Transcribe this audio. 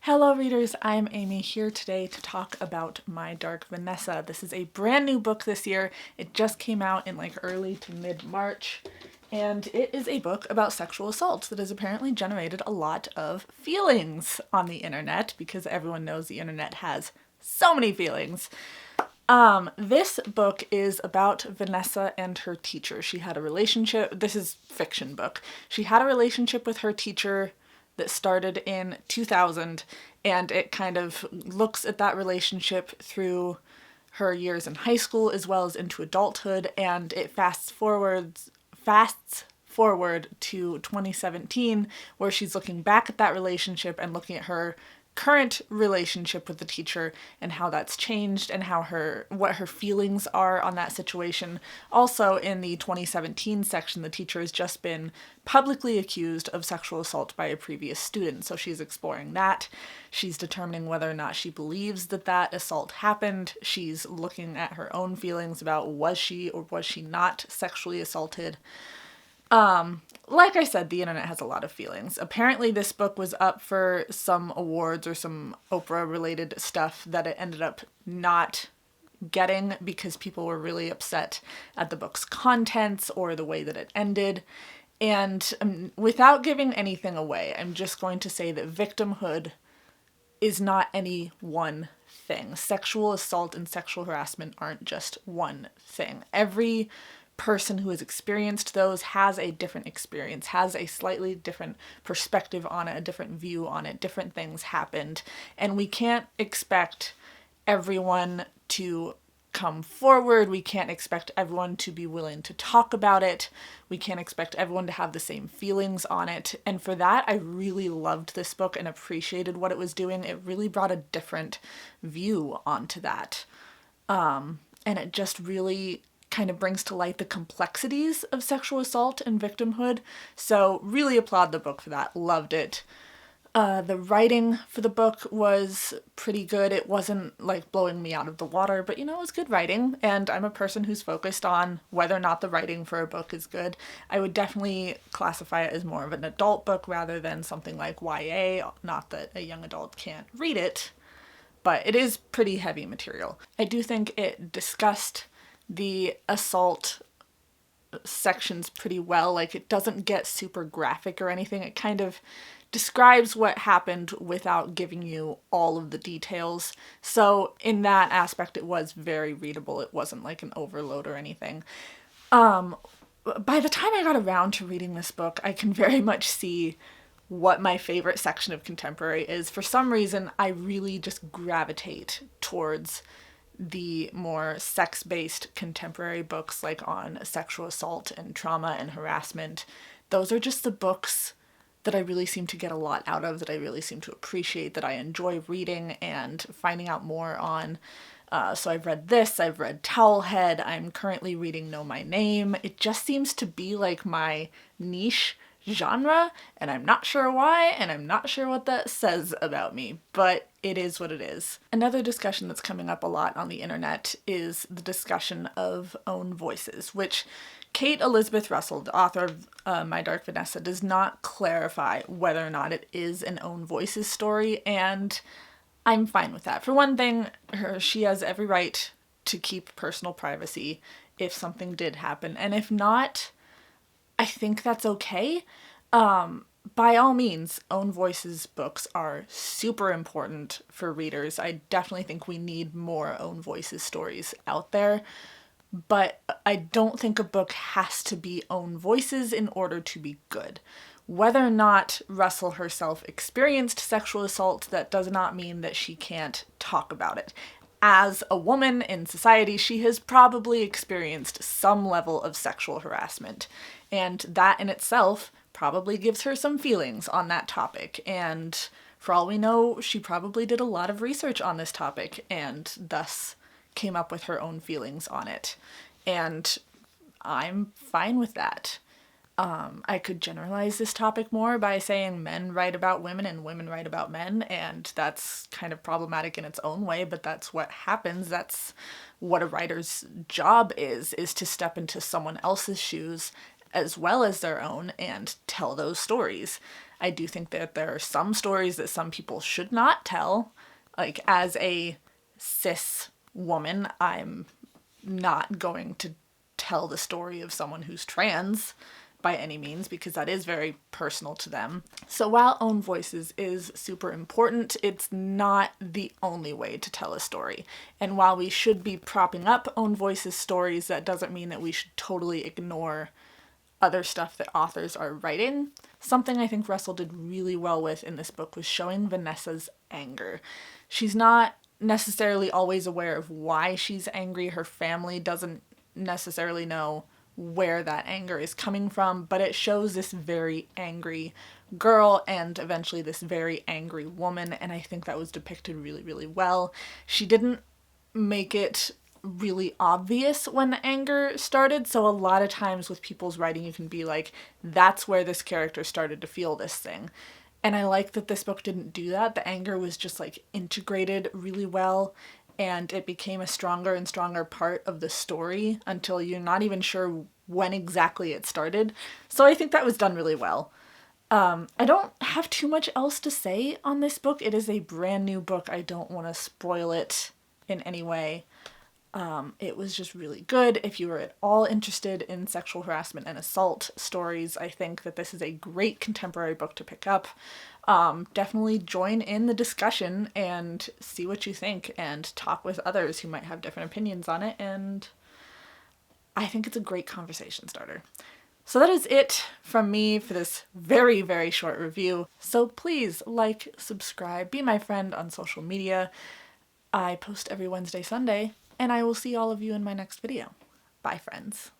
Hello readers, I'm Amy here today to talk about My Dark Vanessa. This is a brand new book this year. It just came out in early to mid-March, and it is a book about sexual assault that has apparently generated a lot of feelings on the internet because everyone knows the internet has so many feelings. This book is about Vanessa and her teacher. She had a relationship. This is a fiction book. She had a relationship with her teacher that started in 2000, and it kind of looks at that relationship through her years in high school as well as into adulthood, and it fasts forward to 2017, where she's looking back at that relationship and looking at her current relationship with the teacher and how that's changed and what her feelings are on that situation. Also, in the 2017 section, the teacher has just been publicly accused of sexual assault by a previous student, so she's exploring that. She's determining whether or not she believes that assault happened. She's looking at her own feelings about was she or was she not sexually assaulted. Like I said, the internet has a lot of feelings. Apparently this book was up for some awards or some Oprah-related stuff that it ended up not getting because people were really upset at the book's contents or the way that it ended. And without giving anything away, I'm just going to say that victimhood is not any one thing. Sexual assault and sexual harassment aren't just one thing. Every person who has experienced those has a different experience, has a slightly different perspective on it, a different view on it. Different things happened, and we can't expect everyone to come forward. We can't expect everyone to be willing to talk about it. We can't expect everyone to have the same feelings on it. And for that, I really loved this book and appreciated what it was doing. It really brought a different view onto that. And it just really kind of brings to light the complexities of sexual assault and victimhood. So really applaud the book for that. Loved it. The writing for the book was pretty good. It wasn't blowing me out of the water, but it was good writing. And I'm a person who's focused on whether or not the writing for a book is good. I would definitely classify it as more of an adult book rather than something like YA. Not that a young adult can't read it, but it is pretty heavy material. I do think it discussed the assault sections pretty well. It doesn't get super graphic or anything. It kind of describes what happened without giving you all of the details. So in that aspect, it was very readable. It wasn't an overload or anything. By the time I got around to reading this book, I can very much see what my favorite section of contemporary is. For some reason, I really just gravitate towards the more sex-based contemporary books on sexual assault and trauma and harassment. Those are just the books that I really seem to get a lot out of, that I really seem to appreciate, that I enjoy reading and finding out more on. So I've read this, I've read Towelhead, I'm currently reading Know My Name. It just seems to be my niche genre, and I'm not sure why, and I'm not sure what that says about me, but it is what it is. Another discussion that's coming up a lot on the internet is the discussion of own voices, which Kate Elizabeth Russell, the author of My Dark Vanessa, does not clarify whether or not it is an own voices story, and I'm fine with that. For one thing, she has every right to keep personal privacy if something did happen, and if not, I think that's okay. By all means, own voices books are super important for readers. I definitely think we need more own voices stories out there, but I don't think a book has to be own voices in order to be good. Whether or not Russell herself experienced sexual assault, that does not mean that she can't talk about it. As a woman in society, she has probably experienced some level of sexual harassment, and that in itself probably gives her some feelings on that topic. And for all we know, she probably did a lot of research on this topic and thus came up with her own feelings on it. And I'm fine with that. I could generalize this topic more by saying men write about women and women write about men, and that's kind of problematic in its own way, but that's what happens. That's what a writer's job is to step into someone else's shoes as well as their own and tell those stories. I do think that there are some stories that some people should not tell. Like, as a cis woman, I'm not going to tell the story of someone who's trans by any means, because that is very personal to them. So while own voices is super important, it's not the only way to tell a story. And while we should be propping up own voices stories, that doesn't mean that we should totally ignore other stuff that authors are writing. Something I think Russell did really well with in this book was showing Vanessa's anger. She's not necessarily always aware of why she's angry. Her family doesn't necessarily know where that anger is coming from, but it shows this very angry girl and eventually this very angry woman, and I think that was depicted really, really well. She didn't make it really obvious when the anger started, so a lot of times with people's writing you can be like, that's where this character started to feel this thing. And I like that this book didn't do that. The anger was just like integrated really well, and it became a stronger and stronger part of the story until you're not even sure when exactly it started. So I think that was done really well. I don't have too much else to say on this book. It is a brand new book. I don't want to spoil it in any way. It was just really good. If you are at all interested in sexual harassment and assault stories, I think that this is a great contemporary book to pick up. Definitely join in the discussion and see what you think and talk with others who might have different opinions on it. And I think it's a great conversation starter. So that is it from me for this very, very short review. So please like, subscribe, be my friend on social media. I post every Wednesday, Sunday, and I will see all of you in my next video. Bye, friends.